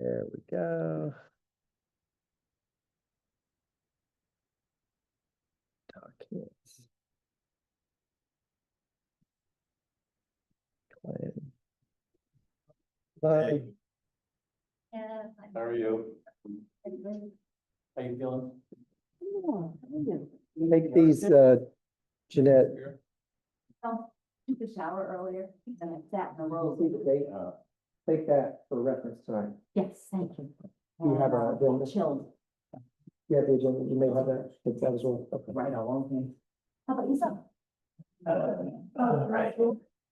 There we go. Documents. Claim. Hey, Yeah. how are you? How you feeling? Make these, Jeanette. Oh, took a shower earlier and I sat in the road. Take that for reference tonight. Yes, thank you. You have a agenda? Chilled. You have the agenda, you may have that, take that as well. Okay. Right along. How about yourself? All right.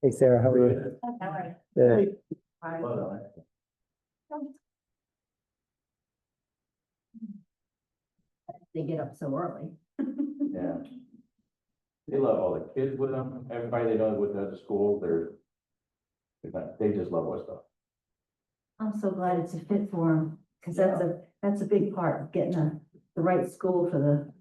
Hey, Sarah, how are you? How are Good. They get up so early. Yeah. They love all the kids with them, everybody they know with at the school, they just love what stuff. I'm so glad it's a fit for them, because that's a big part of getting the right school for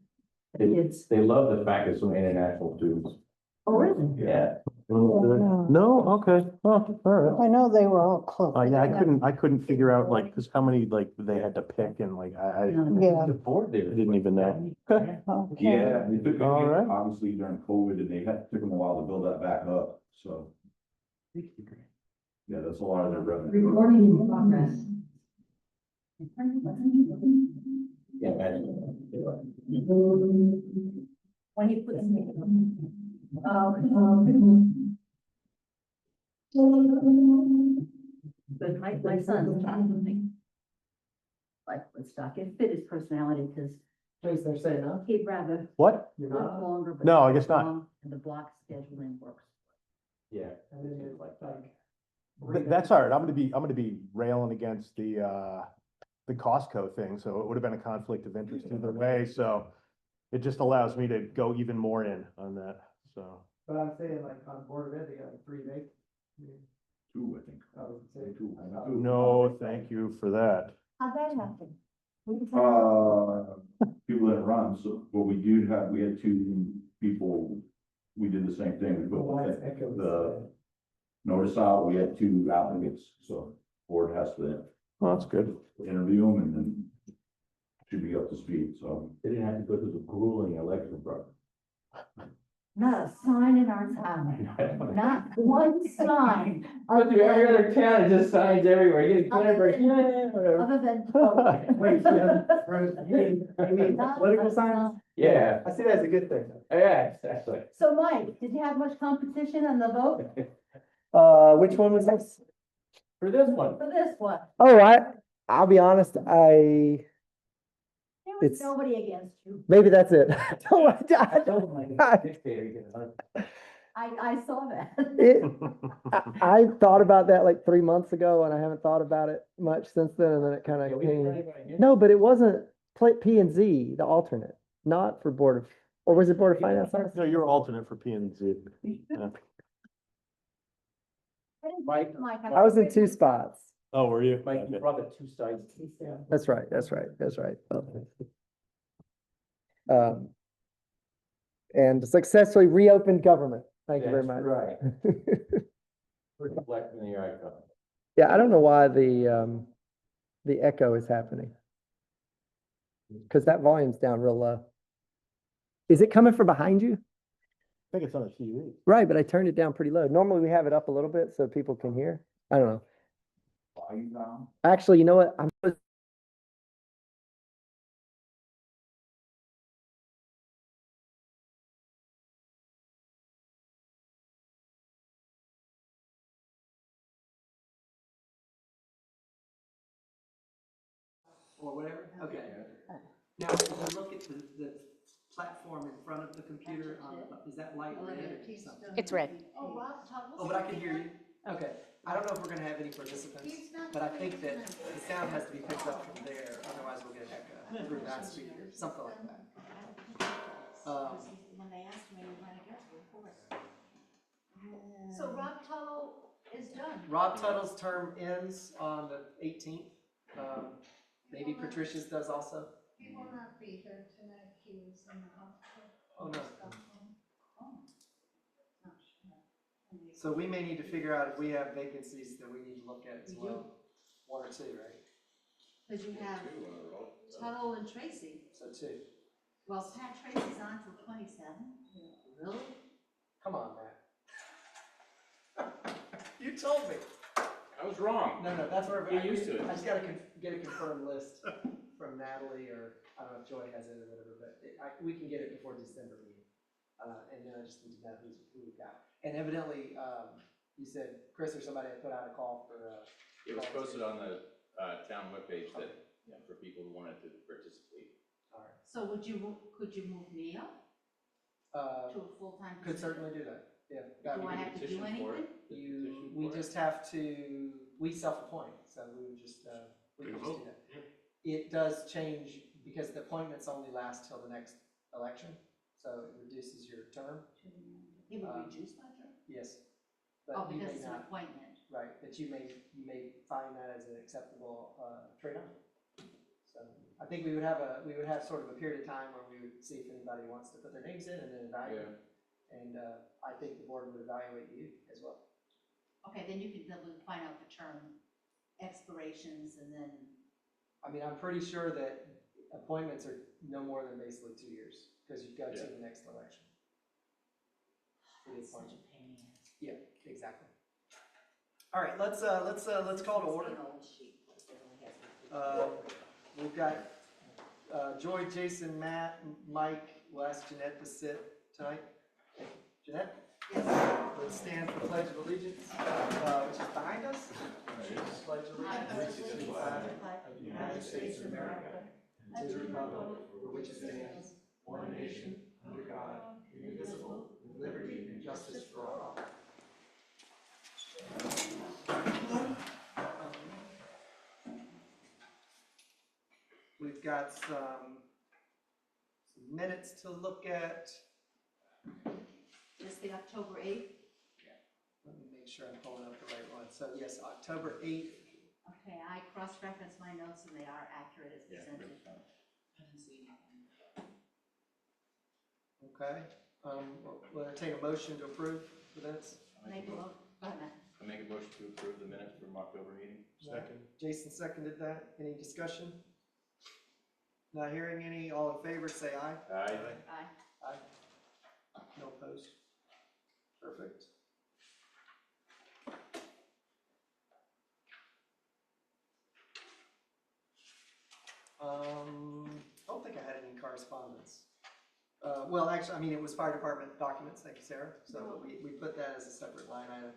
the kids. They love the fact it's some international students. Oh, really? Yeah. No, okay, oh, all right. I know they were all close. Yeah, I couldn't figure out like, cause how many like they had to pick and like, I Yeah. The board there. didn't even know. Okay. Okay. Yeah, it took, All right. obviously during COVID, and they took them a while to build that back up, so, yeah, that's a lot of their revenue. Recording in progress. Yeah, imagine. When you put but my son, like Woodstock, it fit his personality, because They're saying, huh? he'd rather What? You're work longer. but No, I guess not. long, And the block scheduling works. Yeah. That's all right. I'm gonna be railing against the Costco thing, so it would have been a conflict of interest either way, so it just allows me to go even more in on that, so. But I'm saying like on Board of Ed, they got like 3 days. Two, I think. I was saying Two. No, thank you for that. How'd that happen? People that run, so, but we had two people, we did the same thing, we put the notice out, we had 2 applicants, so board has to Well, that's good. interview them and then should be up to speed, so. They didn't have to go through the grueling election process. Not a sign in our town, not one sign. But every other town, it just signs everywhere, you get Other clear, than- whatever. Other than. Wait, you mean Not political one science? sign. Yeah, I see that as a good thing. yeah, exactly. So Mike, did you have much competition on the vote Which one was this? For this one, for this one? Oh, I'll be honest, There was It's- nobody against you. maybe that's it. I saw that. I thought about that like 3 months ago and I haven't thought about it much since then, and then it kind of came. No, but it wasn't P and Z, the alternate, not for Board of, or was it Board of Finance? No, you're alternate for P and Z. Mike, I was in 2 spots. Oh, were you? Mike, you Okay. brought the 2 sides. That's right. And successfully reopened government. Thank you very much. Right. Reflecting the icon. Yeah, I don't know why the echo is happening. Cause that volume's down real low. Is it coming from behind you? I think it's on the TV. Right, but I turned it down pretty low. Normally we have it up a little bit so people can hear. I don't know. Volume down. Actually, you know what? Or whatever, okay. Now, if you look at the platform in front of the computer, is that light red or something? It's red. Oh, but I can hear you. Okay, I don't know if we're gonna have any participants, but I think that the sound has to be picked up from there, otherwise we'll get an echo through that speaker, something like that. When they asked me, when I got the report. So Rob Tuttle is done. Rob Tuttle's term ends on the 18th. Maybe Patricia's does also. He will not be here tonight, he was in the hospital. Oh, no. Not sure. So we may need to figure out if we have vacancies that we need to look at as well. 1 or 2, right? Because you have Tuttle and Tracy. So two. Well, Pat Tracy's on till 27. Really? Come on, Matt. You told me. I was wrong. No, that's where. Get used to it. I just gotta get a confirmed list from Natalie, or I don't know if Joy has it or whatever, but we can get it before December meeting. And then I just need to know who we've got. And evidently, you said Chris or somebody had put out a call for, It was posted on the town webpage that, for people who wanted to participate. all right. So could you move me up to a full-time position? Could certainly do that, yeah. Do I have to do Petition for it. anything? We just have to, we self-appoint, so we would just, we can just do that. It does change because the appointments only last till the next election, so it reduces your term, It would reduce my term? yes. Oh, But you because may it's an not, appointment. right, but you may find that as an acceptable, trade-off. So I think we would have sort of a period of time where we would see if anybody wants to put their names in and then evaluate. And, I think the board would evaluate you as well. Okay, then we'll find out the term expirations and then, I mean, I'm pretty sure that appointments are no more than basically 2 years, because you go to the next election. For the it's such appointment. a pain in the ass. Yeah, exactly. All right, let's call to order. It's an old sheet, but it only has one. We've got, Joy, Jason, Matt, Mike, we'll ask Jeanette to sit tonight. Jeanette? Yes. Let's stand for the Pledge of Allegiance, which is behind us. Pledge of I Allegiance pledge to the allegiance flag to the United States of America, and to the republic for which it stands, one nation, under God, indivisible, with liberty and justice for all. We've got some minutes to look at. Just the October 8th. Let me make sure I'm pulling up the right one. So yes, October 8th. Okay, I cross-referenced my notes and they are accurate as presented. I didn't see anything. Okay. Will I take a motion to approve the minutes? Make a vote, go ahead, Matt. I make a motion to approve the minutes from October meeting. Second. Jason seconded that. Any discussion? Not hearing any. All in favor, say aye. Aye. Aye. Aye. No opposed. Perfect. I don't think I had any correspondence. Well, actually, I mean, it was fire department documents, thank you, Sarah. So we put that as a separate line item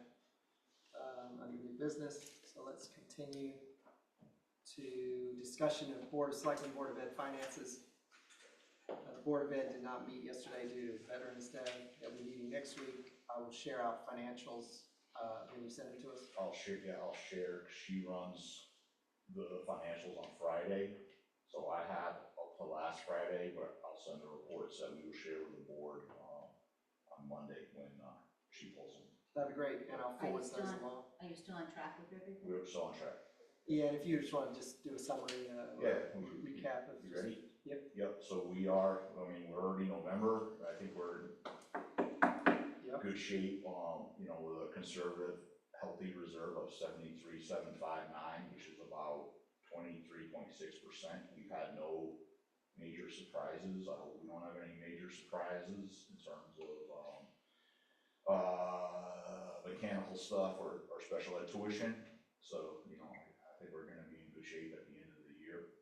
under new business. So let's continue to discussion of Board of Selectmen, Board of Ed finances. The Board of Ed did not meet yesterday due to Veterans Day. They'll be meeting next week. I will share out financials when you send them to us. I'll share, she runs the financials on Friday, so I have up to last Friday, but I'll send the reports that we will share with the board, on Monday when, she pulls them. That'd be great, and I'll Are you forward still those on- along. Are you still on track with everything? We're still on track. Yeah, and if you just want to just do a summary, recap of. You ready? Yep. Yep, so we are, I mean, we're already November, I think we're Yep. good shape, you know, with a conservative, healthy reserve of 73,759, which is about 23.6%. We've had no major surprises. I hope we don't have any major surprises in terms of, mechanical stuff or special ed tuition. So, you know, I think we're gonna be in good shape at the end of the year.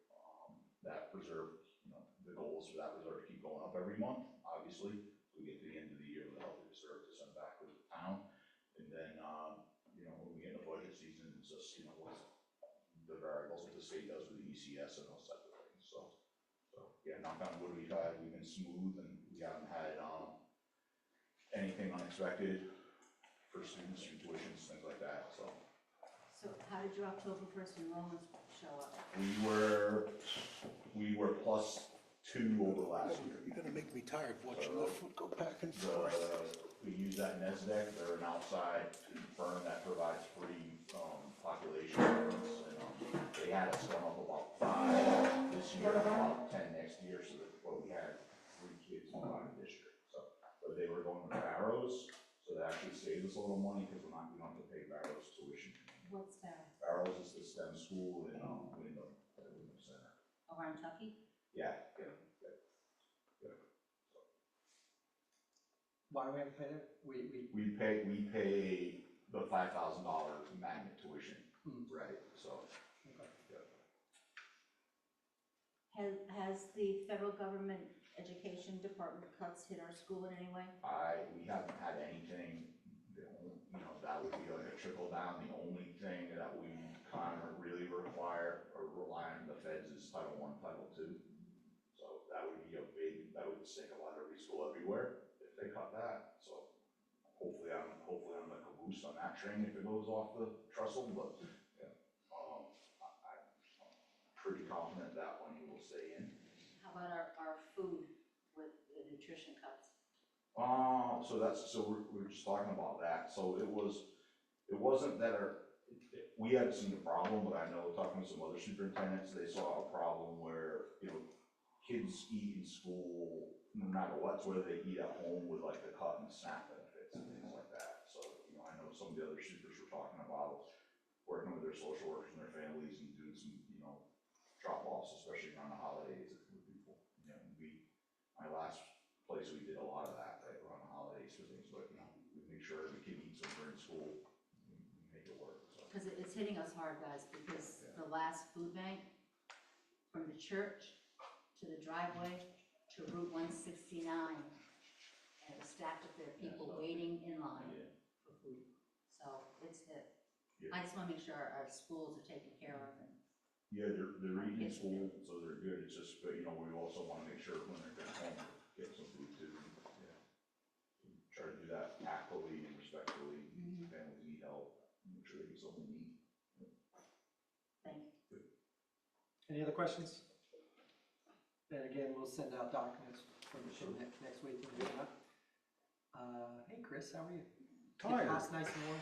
That reserve, you know, the goal is for that reserve to keep going up every month, obviously. We get to the end of the year with a healthy reserve to send back to the town. And then, you know, when we get into budget season, it's just, you know, what the variables that the state does with the ECS and those type of things, so. Yeah, knock on wood, we've been smooth and we haven't had, anything unexpected for students, tuitions, things like that, so. So how did your October 1st enrollments show up? We were +2 over last year. You're gonna make me tired watching the foot go back and forth. We use that NESDEC, they're an outside firm that provides free, population estimates, and, they had us come up about 5 this year, about 10 next year, so that, well, we had 3 kids in my district, so. But they were going with Barrows, so that actually saved us a little money, because we don't have to pay Barrows tuition. What's that? Barrows is the STEM school in Wyndham, over in Tucky? Yeah. Why do we have to pay that? We pay the $5,000 magnet tuition, right, so. Has the federal government education department cuts hit our school in any way? We haven't had anything, that would be like a trickle down. The only thing that we kind of really require or rely on the feds is Title I, Title II. So that would be that would sink a lot every school everywhere if they cut that. So hopefully I'm the caboose on that train if it goes off the trestle, but yeah, I'm pretty confident that one will stay in. How about our food with the nutrition cuts? So we're just talking about that. So it wasn't that we hadn't seen a problem, but I know talking to some other superintendents, they saw a problem where, kids eat in school, no matter what, whether they eat at home with like the cut and snack benefits and things like that. So, I know some of the other supers were talking about working with their social workers and their families and doing some, drop offs, especially around the holidays with people. My last place, we did a lot of that, right, around the holidays for things, but, we make sure every kid eats when they're in school, we make it work, so. Because it's hitting us hard, guys, because the last food bank from the church to the driveway to Route 169, and it was stacked up there, people waiting in line for food. So it's hit. Yeah. I just want to make sure our schools are taken care of. And Yeah, they're eating in school, so they're good. It's just, but we also want to make sure when they're at home, get some food too. Yeah. Try to do that tactfully and respectfully. Families need help, make sure they get something to eat. thank you. Any other questions? And again, we'll send out documents from the next week. Hey, Chris, how are you? Tired. House nice and warm?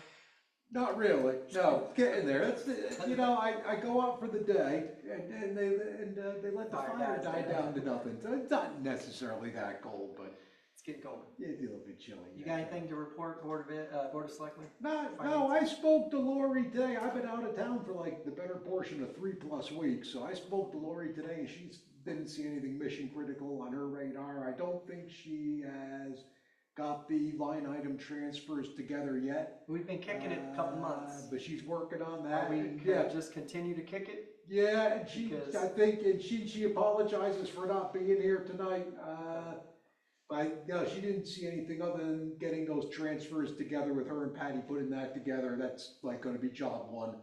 Not really, no, getting there, that's, I go out for the day, and they let the fire die down to nothing, so it's not necessarily that cold, but It's getting colder. it's a little bit chilly. You got anything to report, Board of Selectmen? No, I spoke to Lori today, I've been out of town for like the better portion of 3+ weeks, so I spoke to Lori today, and she didn't see anything mission critical on her radar. I don't think she has got the line item transfers together yet. We've been kicking it a couple months. But she's working on Are that. we and, gonna just continue to kick it? Yeah, and Because- I think, and she apologizes for not being here tonight. But no, she didn't see anything other than getting those transfers together with her and Patty, putting that together. That's like gonna be job one.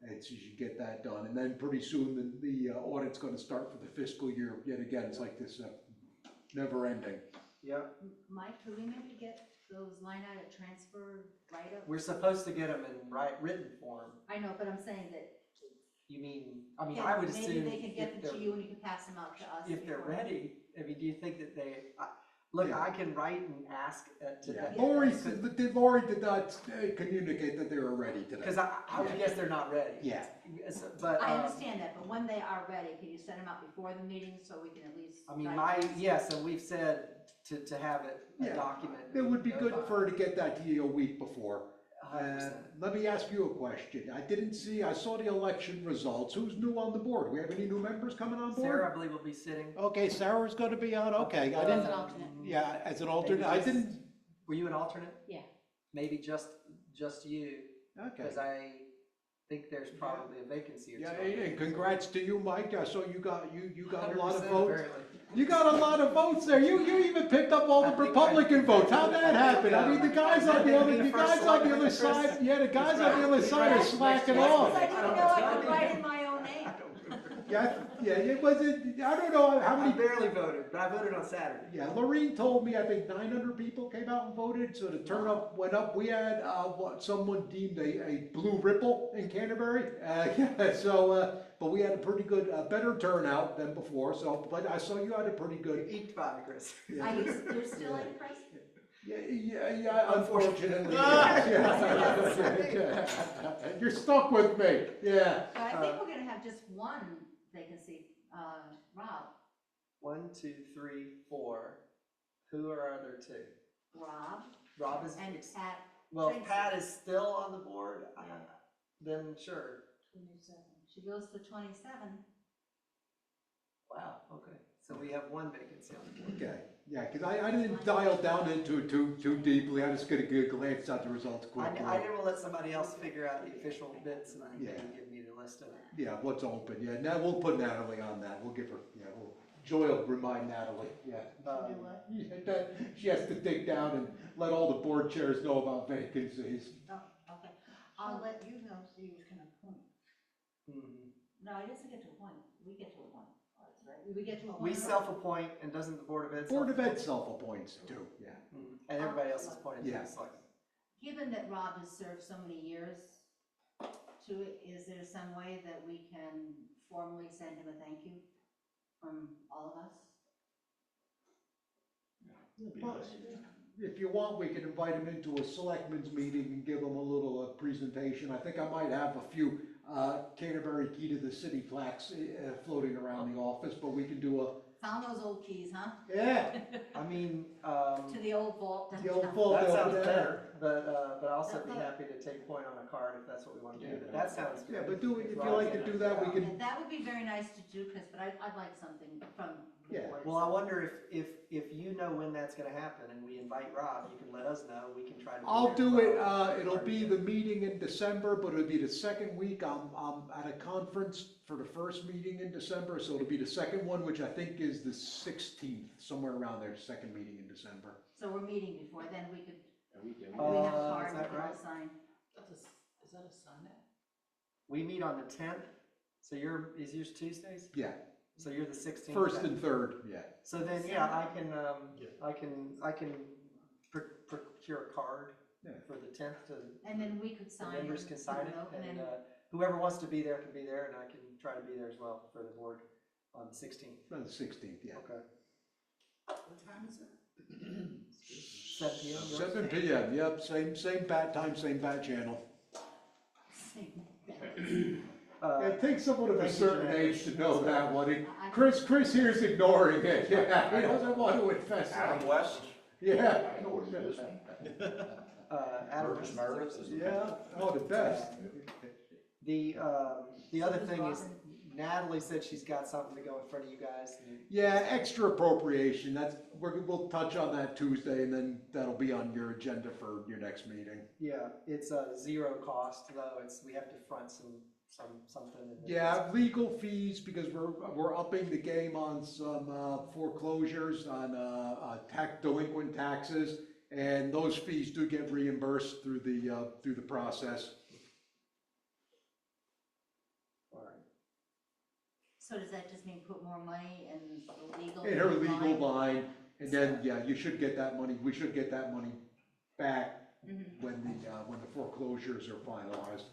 And she should get that done. And then pretty soon the audit's gonna start for the fiscal year. Yet again, it's like this never ending. Yep. Mike, could we maybe get those line item transfer write-ups? We're supposed to get them in written form. I know, but I'm saying that. You mean, I would assume. Maybe they could get if them to they're- you and you could pass them out to us. If they're before- ready, do you think that look, Yeah. I can write and ask to Yeah, that. Lori did not communicate that they were ready today. Because I would guess they're not ready. Yeah. But, I understand that, but when they are ready, can you send them out before the meeting so we can at least? I mean, digest? yes, and we've said to have it, a Yeah, document. It would be we good go for her to get that to you a week before. by. 100%. Let me ask you a question. I saw the election results. Who's new on the board? We have any new members coming on board? Sarah, I believe, will be sitting. Okay, Sarah's gonna be on, okay. I As didn't, an alternate. yeah, as an alternate. I didn't, Were you an alternate? Yeah. Maybe just you, okay. because I think there's probably a vacancy or Yeah, two. and congrats to you, Mike. I saw you got a lot of 100% votes. apparently. You got a lot of votes there. You even picked up all the Republican votes. How'd that happen? I mean, the guys on the other side, yeah, the guys on the other side are slacking That's off. because I didn't know I could write in my own name. Yeah, it wasn't, I don't know how I many. barely voted, but I voted on Saturday. Yeah, Lorene told me, I think 900 people came out and voted, so the turnout went up. We had, what someone deemed a blue ripple in Canterbury. But we had a pretty good, better turnout than before, so, but I saw you had a pretty You good. eked by me, Chris. Are you, you're still in, Chris? Yeah, unfortunately. Unfortunately. Yeah. You're stuck with me, yeah. But I think we're gonna have just one vacancy, Rob. 1, 2, 3, 4. Who are our other two? Rob Rob is, and Pat. well, if Tracy. Pat is still on the board, then sure. 27. She goes to 27. Wow, okay, so we have one vacancy on the board. Okay, yeah, because I didn't dial down into it too deeply, I just got a good glance at the results quickly. I didn't let somebody else figure out the official bits and then Yeah. give me the list of it. Yeah, what's open, yeah, now we'll put Natalie on that, we'll give her, yeah, Joy will remind Natalie, yeah. Um, Yeah, that she has to dig down and let all the board chairs know about vacancies. Oh, okay. I'll let you know so you can appoint. mhm. No, it doesn't get to a point. We get to a point. Oh, that's right. We get to a point. We self-appoint, and doesn't the Board of Ed? Board of self-appoint? Ed self-appoints too, yeah. Mhm. And everybody else is appointed to Yeah. the select. Given that Rob has served so many years to it, is there some way that we can formally send him a thank you from all of us? If you want, we can invite him into a selectmen's meeting and give him a little presentation. I think I might have a few Canterbury Key to the City plaques floating around the office, but we can do a, Found those old keys, huh? yeah, I mean, To the old vault. the old vault. that over sounds there. better, but I'll also be happy to take point on a card if that's what we want to do, but that sounds good. Yeah, but if you like to do that, we can, And that would be very nice to do, Chris, but I'd like something from the Yeah. board. Well, I wonder if you know when that's gonna happen and we invite Rob, you can let us know, we can try to. be I'll there do as it, well. it'll be the meeting in December, but it'll be the second week. I'm at a conference for the first meeting in December, so it'll be the second one, which I think is the 16th, somewhere around there, second meeting in December. So we're meeting before then, we could, We do. we have Is cards, we that can all right? sign. Is that a Sunday? We meet on the 10th, so is yours Tuesdays? Yeah, So you're the 16th? first and third, yeah. So then, yeah, I can procure a card Yeah. for the 10th to, And then we could the sign. members can sign it, and and then, whoever wants to be there can be there, and I can try to be there as well for the board on the 16th. On the 16th, yeah. Okay. What time is it? 7 p.m. yours? 7 p.m., yep, same bat time, same bat channel. It takes someone of a Thank you, certain Jeanette. age to know that one. I- Chris here's ignoring it, yeah, he doesn't want to confess. Adam West, Yeah. I know what it is. Adam, Burgess Meredith is. Yeah, oh, the best. the other thing is Natalie said she's got something to go in front of you guys. Yeah, extra appropriation, we'll touch on that Tuesday, and then that'll be on your agenda for your next meeting. Yeah, it's a zero cost though, we have to front something. and then- Yeah, legal fees, because we're upping the game on some foreclosures, on delinquent taxes, and those fees do get reimbursed through the process. So does that just mean put more money in the legal? In her legal line? line, and then, yeah, we should get that money back Mhm. when the foreclosures are finalized.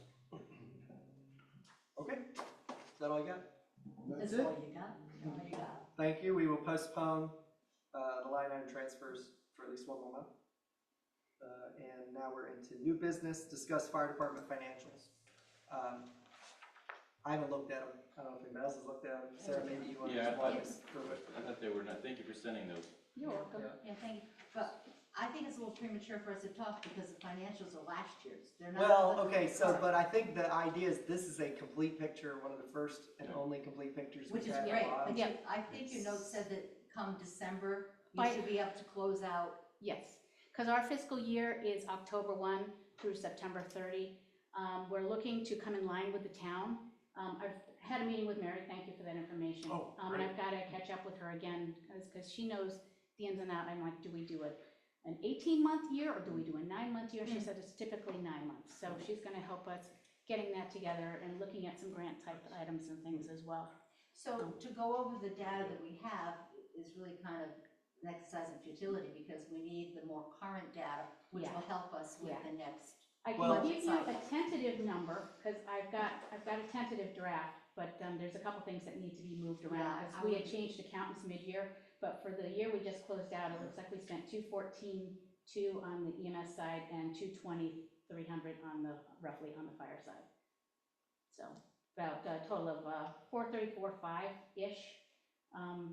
Okay, is that all you got? That's That's it. all you got? All you got? Thank you, we will postpone the line item transfers for at least one more month. And now we're into new business, discuss fire department financials. I haven't looked at them, I don't know if anybody else has looked at them, Sarah, maybe you want to Yeah, just walk us through it? I thought they were not, thank you for sending those. You're welcome. Yeah. Yeah, thank you. But I think it's a little premature for us to talk because the financials are last year's. They're not. Well, okay, so, but I think the idea is this is a complete picture, one of the first and only complete pictures we've Which is had in a great. while. But I think your note said that come December, you By- should be up to close out. Yes, because our fiscal year is October 1 through September 30. We're looking to come in line with the town. I've had a meeting with Mary, thank you for that information. Oh, And I've got to catch up with her again, because she knows the ins and outs. I'm like, do we do an 18-month year, or do we do a 9-month year? She said it's typically 9 months, so she's going to help us getting that together and looking at some grant type items and things as well. So to go over the data that we have is really kind of an exercise in futility because we need the more current data, which Yeah. will help us with Yeah. the next. I Well- can give you a Cycle. tentative number, because I've got a tentative draft, but there's a couple things that need to be moved around, Yeah, because I we would- had changed accountants mid-year, but for the year we just closed out, it looks like we spent 214,200 on the EMS side and 220,300 roughly on the fire side. So about a total of 434,500-ish.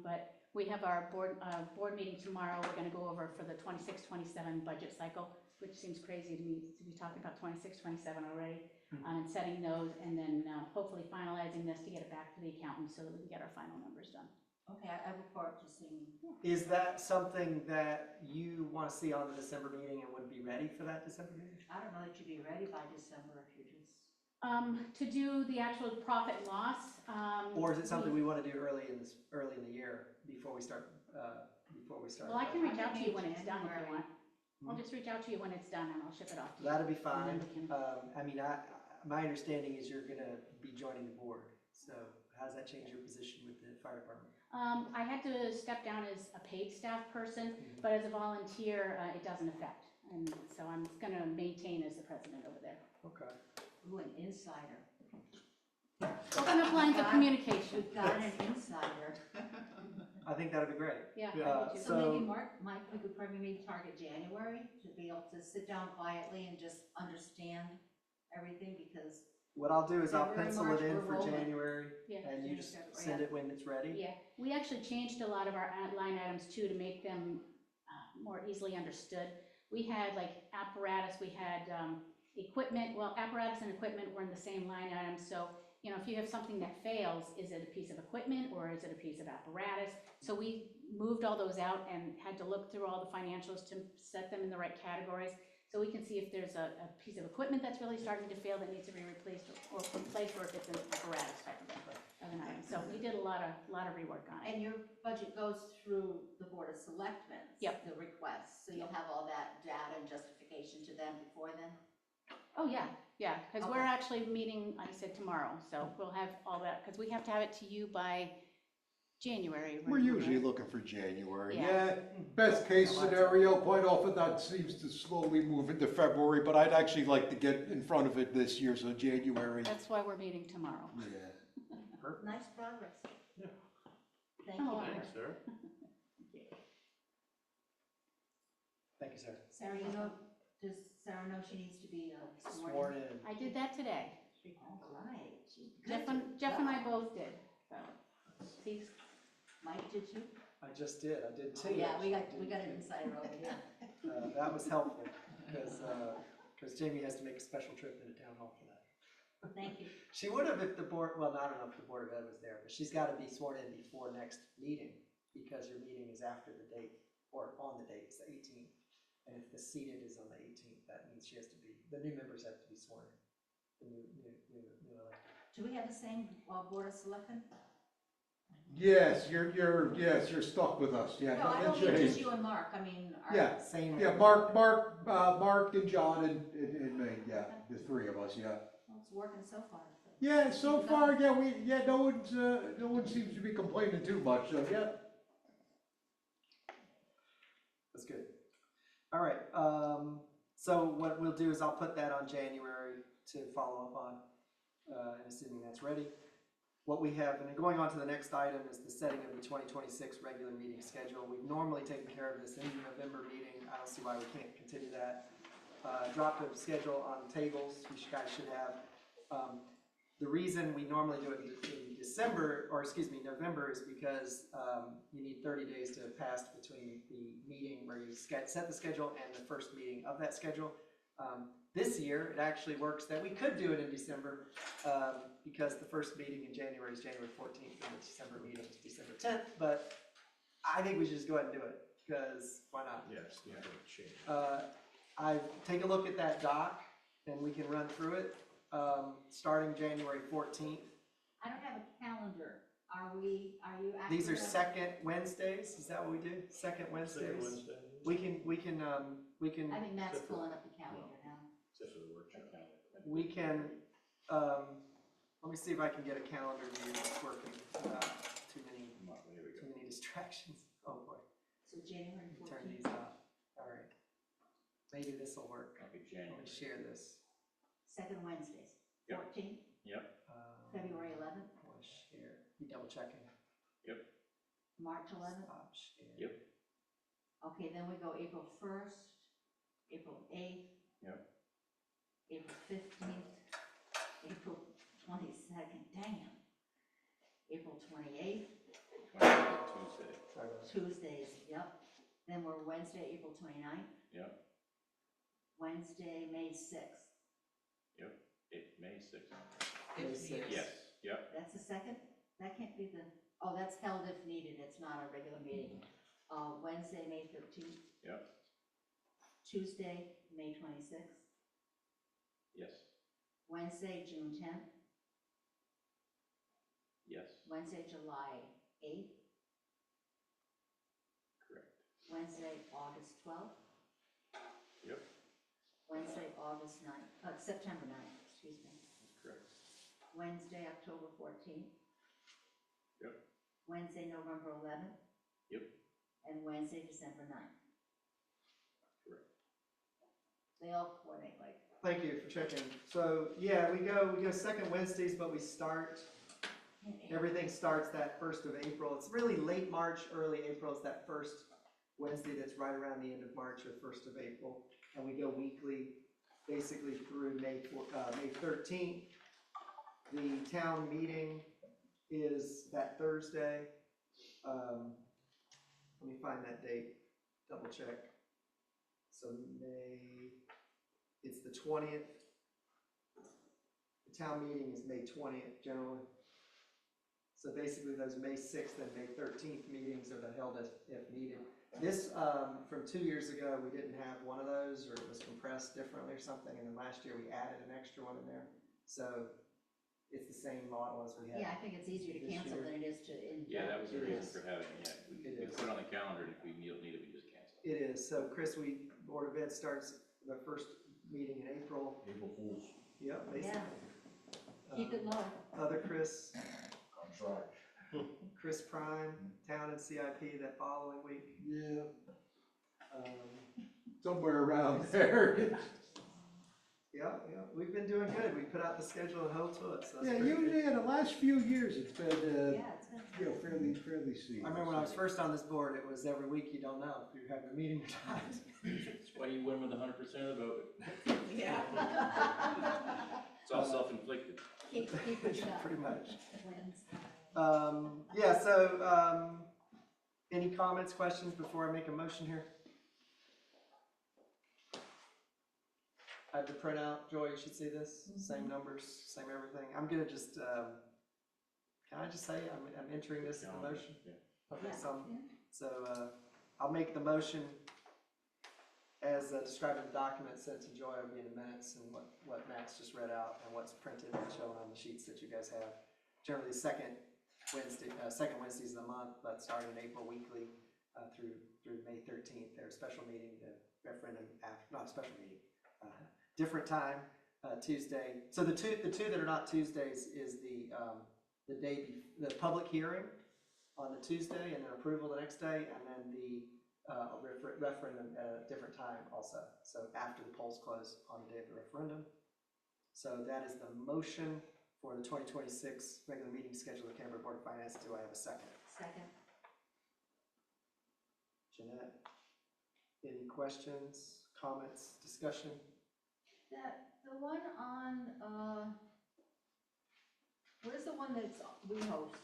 But we have our board meeting tomorrow. We're gonna go over for the 26-27 budget cycle, which seems crazy to me to be talking about 26-27 already, and setting those, and then hopefully finalizing this to get it back to the accountant so that we can get our final numbers done. Okay, I look forward to seeing. Is that something that you want to see on the December meeting and would be ready for that December meeting? I don't know that you'd be ready by December if you're just. To do the actual profit and loss. Or is it something we want to do early in the year before we start, Well, I can reach out to you when it's done if you January. want. I'll just reach out to you when it's done and I'll ship it off to you. That'd be And fine. then we can- I mean, my understanding is you're gonna be joining the board, so how does that change your position with the fire department? I had to step down as a paid staff person, but as a volunteer, it doesn't affect. And so I'm gonna maintain as the president over there. Okay. Ooh, an insider. Open up lines of communication. We've got an insider. I think that'd be great. Yeah. I Yeah. do too. So maybe Mike, we could probably maybe target January to be able to sit down quietly and just understand everything because. What I'll do is I'll February, pencil March, it in we're for rolling. January, Yeah. and you January, just February, send it when it's ready? Yeah, we actually changed a lot of our line items too to make them more easily understood. We had like apparatus, we had equipment, well, apparatus and equipment were in the same line item. So, you know, if you have something that fails, is it a piece of equipment or is it a piece of apparatus? So we moved all those out and had to look through all the financials to set them in the right categories. So we can see if there's a piece of equipment that's really starting to fail that needs to be replaced or replaced, or if it's an apparatus type of an item. So we did a lot of rework on it. And your budget goes through the Board of Selectmen. Yep. The requests, so you'll have all that data and justification to them before then? Oh, yeah, because we're Okay. actually meeting, like I said, tomorrow, so we'll have all that, because we have to have it to you by January. We're right? usually looking for January. Yeah. Yeah, best case scenario, quite often that seems to slowly move into February, but I'd actually like to get in front of it this year, so January. That's why we're meeting tomorrow. Yeah. Nice progress. Yeah. Thank Oh, you. Thanks, sir. Thank you, sir. Sarah, does Sarah know she needs to be sworn Sworn in? in. I did that today. All right. She's good to Jeff and I go. both did, so. He's, Mike, did you? I just did, I did two. Yeah, we actually. got an insider over here. That was helpful, because Jamie has to make a special trip into town hall for that. Thank you. She would have if the board, well, I don't know if the Board of Ed was there, but she's gotta be sworn in before next meeting, because your meeting is after the date, or on the date, it's the 18th. And if the seated is on the 18th, that means she has to be, the new members have to be sworn in. The new elected. Do we have the same Board of Selectmen? Yes, you're stuck with us, yeah. No, I don't nothing mean just changed. you and Mark, I mean. Yeah. Same. Yeah, Mark and John and me, yeah, the three of us, yeah. Well, it's working so far. Yeah, so far, no one seems to be complaining too much, so yeah. That's good. All right, so what we'll do is I'll put that on January to follow up on, and assuming that's ready. What we have, and then going on to the next item, is the setting of the 2026 regular meeting schedule. We've normally taken care of this in the November meeting. I don't see why we can't continue that. Dropped a schedule on tables, you guys should have. The reason we normally do it in December, or excuse me, November, is because you need 30 days to pass between the meeting where you set the schedule and the first meeting of that schedule. This year, it actually works that we could do it in December because the first meeting in January is January 14th and the December meeting is December 10th, but I think we should just go ahead and do it because why not? Yes, yeah, change. I take a look at that doc and we can run through it. Starting January 14th. I don't have a calendar. Are you? These are active? second Wednesdays, is that what we do? Second Wednesdays? We can, I think Matt's pulling up the calendar now. Except for the workshop. we can, let me see if I can get a calendar view that's working without too many distractions. Oh boy, So January let me turn 14th. these off. All right. Maybe this will work. That'll be Let January. me share this. Second Wednesdays, Yep. 14th, February 11th, I want to share. You double checking? March 11th. Stop share. Yep. Okay, then we go April 1st, April 8th. Yep. April 15th, April 22nd, damn. April 28th, Tuesday. Sorry about that. Tuesdays, yep. Then we're Wednesday, April 29th. Yep. Wednesday, May 6th. May 6th. May 6th. Yes, yep. That's the second? That can't be the, Oh, that's held if needed, it's not a regular meeting. Wednesday, May 13th. Yep. Tuesday, May 26th. Yes, Wednesday, June 10th. yes, Wednesday, July 8th. correct. Wednesday, August 12th. Yep, Wednesday, August 9th, September 9th, excuse me. that's correct. Wednesday, October 14th. Yep. Wednesday, November 11th. Yep. And Wednesday, December 9th. Correct. They all coordinate like. Thank you for checking. So, yeah, we go second Wednesdays, but we start, everything starts that 1st of April. It's really late March, early April. It's that first Wednesday that's right around the end of March or 1st of April. And we go weekly, basically through May 13th. The town meeting is that Thursday. Let me find that date, double check. So it's the 20th. The town meeting is May 20th generally. So basically those May 6th and May 13th meetings are held if needed. This, from 2 years ago, we didn't have one of those, or it was compressed differently or something, and then last year we added an extra one in there. So it's the same model as we had. Yeah, I think it's easier to This cancel year. than it is to. Yeah, that was the It reason is. for having it, yeah. We It is. put it on the calendar, and if we need it, we just cancel it. It is. So Chris, Board of Ed starts the first meeting in April. April Fools, Yep, basically. Keep it low. Other Chris, I'm sorry. Chris Prime, Town and CIP that following week. Yeah, Um, somewhere around there. Yeah, we've been doing good. We put out the schedule and hold to it, so that's Yeah, pretty good. usually in the last few years, it's been, Yeah, it's been. you know, fairly seamless. I remember when I was first on this board, it was every week you don't know if you're having a meeting or not. That's why you win with 100% of the vote. Yeah. It's all self-inflicted. Keep it shut. Pretty much. Wednesday. Yeah, so, any comments, questions before I make a motion here? I have the printout. Joy, you should see this. Same numbers, same everything. I'm gonna just, can I just say I'm entering this as a motion? Yeah. Okay, Yeah. so, I'll make the motion as described in the document sent to Joy. Will be in the minutes, and what Max just read out and what's printed and shown on the sheets that you guys have. Generally, second Wednesdays of the month, but starting in April weekly through May 13th. Their special meeting, the referendum after, not a special meeting, different time, Tuesday. So the two that are not Tuesdays is the public hearing on the Tuesday, and then approval the next day, and then the referendum at a different time also. So after the polls close on the day of the referendum. So that is the motion for the 2026 regular meeting schedule of the Canterbury Board of Finance. Do I have a second? Second. Jeanette, any questions, comments, discussion? The one on, what is the one that's we host?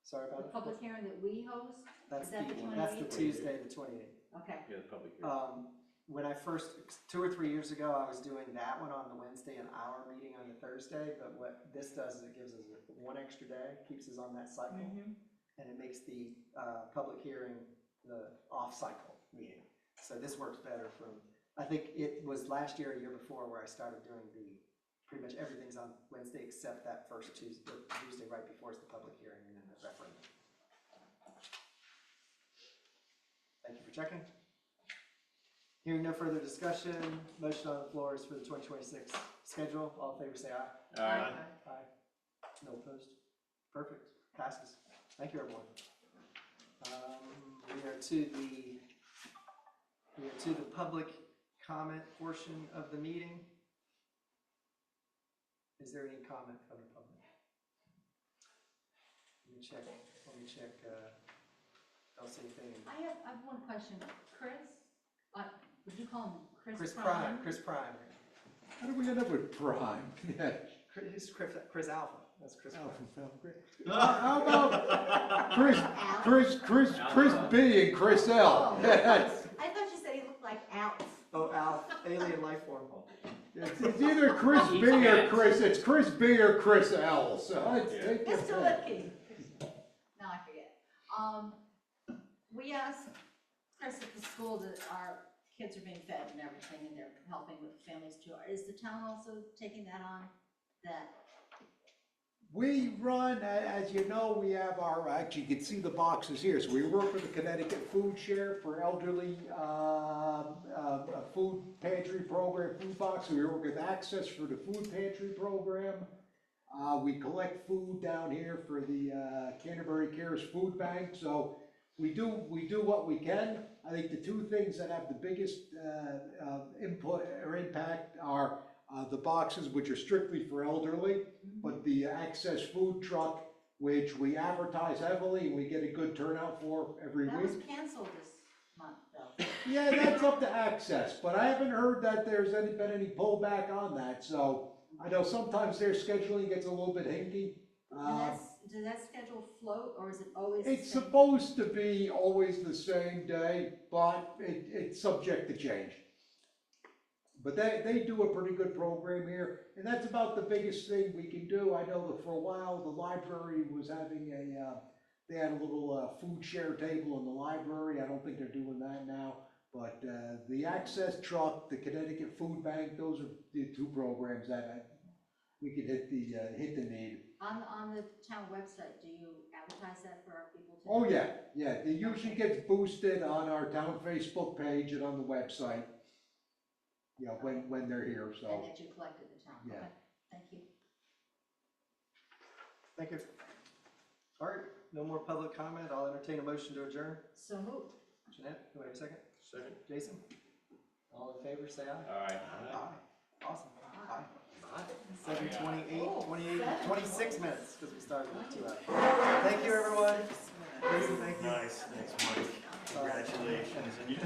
Sorry The about it. public hearing that we host? That's is that the that's the 28th? Tuesday, the 28th. Okay. Yeah, the public hearing. When I first, 2 or 3 years ago, I was doing that one on the Wednesday and our meeting on the Thursday, but what this does is it gives us one extra day, keeps us on that cycle, and it makes the public hearing the off-cycle meeting. So this works better I think it was last year, a year before, where I started doing pretty much everything's on Wednesday except that first Tuesday right before is the public hearing and then the referendum. Thank you for checking. Hearing no further discussion, motion on the floor is for the 2026 schedule. All in favor say aye. Aye. No opposed. Perfect. Passes. Thank you, everyone. We are to the public comment portion of the meeting. Is there any comment from the public? Let me check, don't see anything. I have one question. Chris, would you call him Chris Chris Prime? Prime, Chris Prime. How do we end up with Prime? Chris Alpha. That's Chris Prime. How about Chris B and Chris L? Oh, I thought you said he looked like Alf. Oh, Alf, alien life form. It's either Chris B or Chris, it's Chris B or Chris L, so I take your Mr. pick. Lipke. No, I school that our kids are being fed and everything, and they're helping with families too. Is the town also taking that on? That, We run, as you know, we have our, actually, you can see the boxes here, so we work with the Connecticut Food Share for elderly, a food pantry program, food box, we work with Access for the food pantry program. We collect food down here for the Canterbury Cares Food Bank, so we do what we can. I think the two things that have the biggest input or impact are the boxes, which are strictly for elderly, but the Access food truck, which we advertise heavily, and we get a good turnout for every that was week. canceled this month, though. Yeah, that's up to Access, but I haven't heard that there's been any pullback on that, so I know sometimes their scheduling gets a little bit hinky. And does that schedule float, or is it always the It's same? supposed to be always the same day, but it's subject to change. But they do a pretty good program here, and that's about the biggest thing we can do. I know that for a while, the library was having they had a little food share table in the library. I don't think they're doing that now. But the Access truck, the Connecticut Food Bank, those are the two programs that we could hit the need. On the town website, do you advertise that for our people to? Oh, yeah, it usually gets boosted on our town Facebook page and on the website. Yeah, when they're here, And so, that you collected the town? Yeah. Okay, thank you. Thank you. All right, no more public comment. I'll entertain a motion to adjourn. So moved. Jeanette, do I have a second? Second. Jason? All in favor, say aye. All right. Aye. Awesome. Aye. 7:28, 26 minutes, because we started at 2 hours. Thank you, everyone. Jason, thank you. Nice, thanks, Mike. Congratulations. And you,